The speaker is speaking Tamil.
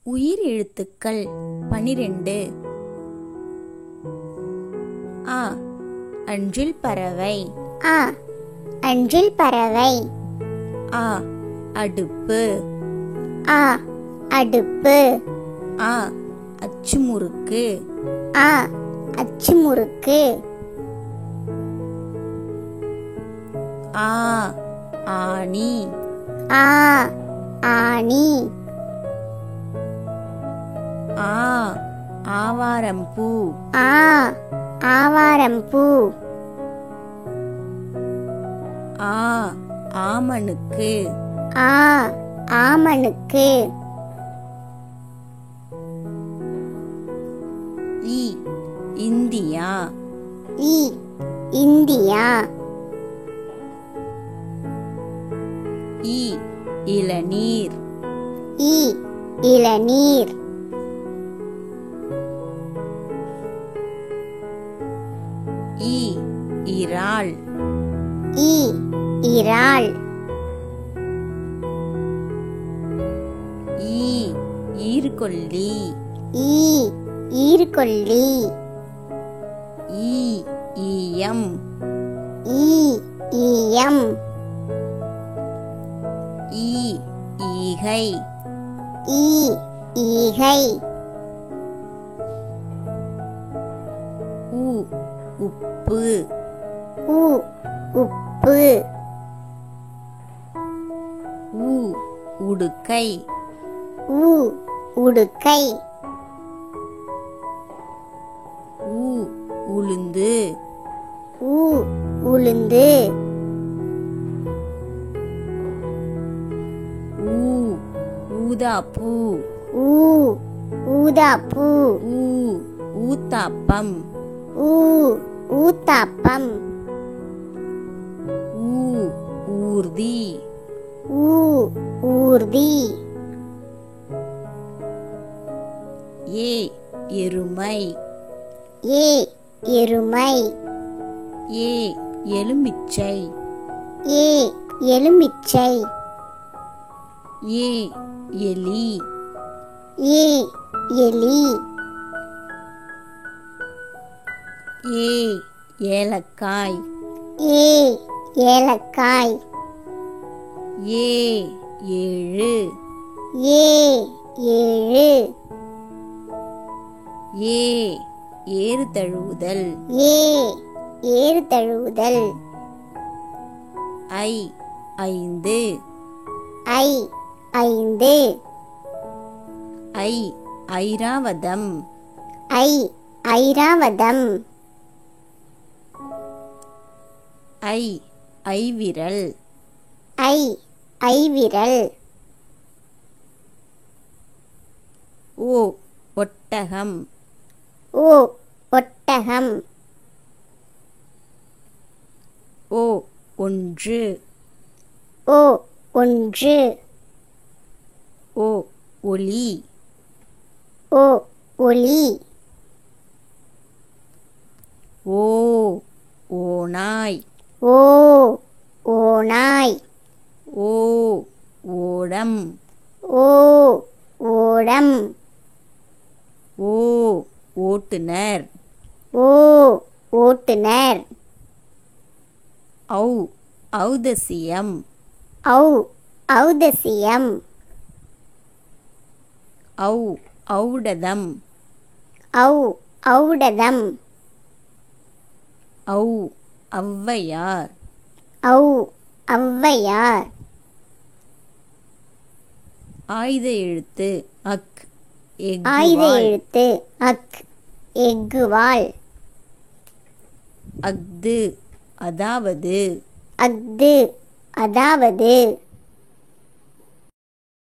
உயிர் எழுத்துக்கள் 12. அ அன்றில் பறவை. அ அன்றில் பறவை. அ அடுப்பு. அ அடுப்பு. அ அச்சுமுறுக்கு. அ அச்சுமுறுக்கு. ஆ ஆணி. ஆ ஆணி. ஆ ஆவாரம்பூ. ஆ ஆவாரம்பூ. ஆ ஆமணுக்கு. ஆ ஆமணுக்கு. இ இந்தியா. இ இந்தியா. இ இளநீர். இ இளநீர். இ இறால். இ இறால். ஈ ஈர்கொல்லி. ஈ ஈர்கொல்லி. ஈ ஈயம். ஈ ஈயம். ஈ ஈகை. ஈ ஈகை. உ உப்பு. உ உப்பு. உ உடுக்கை. உ உடுக்கை. உ உளுந்து. உ உளுந்து. ஊ ஊதாப்பூ. ஊ ஊதாப்பூ. ஊ ஊத்தாப்பம். ஊ ஊத்தாப்பம். ஊ ஊர்தி. ஊ ஊர்தி. ஏ எருமை. ஏ எருமை. ஏ எலுமிச்சை. ஏ எலுமிச்சை. ஏ எலி. ஏ எலி. ஏ ஏலக்காய். ஏ ஏலக்காய். ஏ ஏழு. ஏ ஏழு. ஏ ஏறு தழுவுதல். ஏ ஏறு தழுவுதல். ஐ ஐந்து. ஐ ஐந்து. ஐ ஐராவதம். ஐ ஐராவதம். ஐ ஐவிரல். ஐ ஐவிரல். ஓ ஒட்டகம். ஓ ஒட்டகம். ஓ ஒன்று. ஓ ஒன்று. ஓ ஒலி. ஓ ஒலி. ஓ ஓநாய். ஓ ஓநாய். ஓ ஓடம். ஓ ஓடம். ஓ ஓட்டுனர். ஓ ஓட்டுனர். ஔ ஔதசியம். ஔ ஔதசியம். ஔ ஔடதம். ஔ ஔடதம். ஔ ஔவையார். ஔ ஔவையார். ஆயுத எழுத்து அக் ஆயுத எஃகுவாள். எழுத்து அக் எஃகுவாள். அஃது அதாவது. அஃது அதாவது.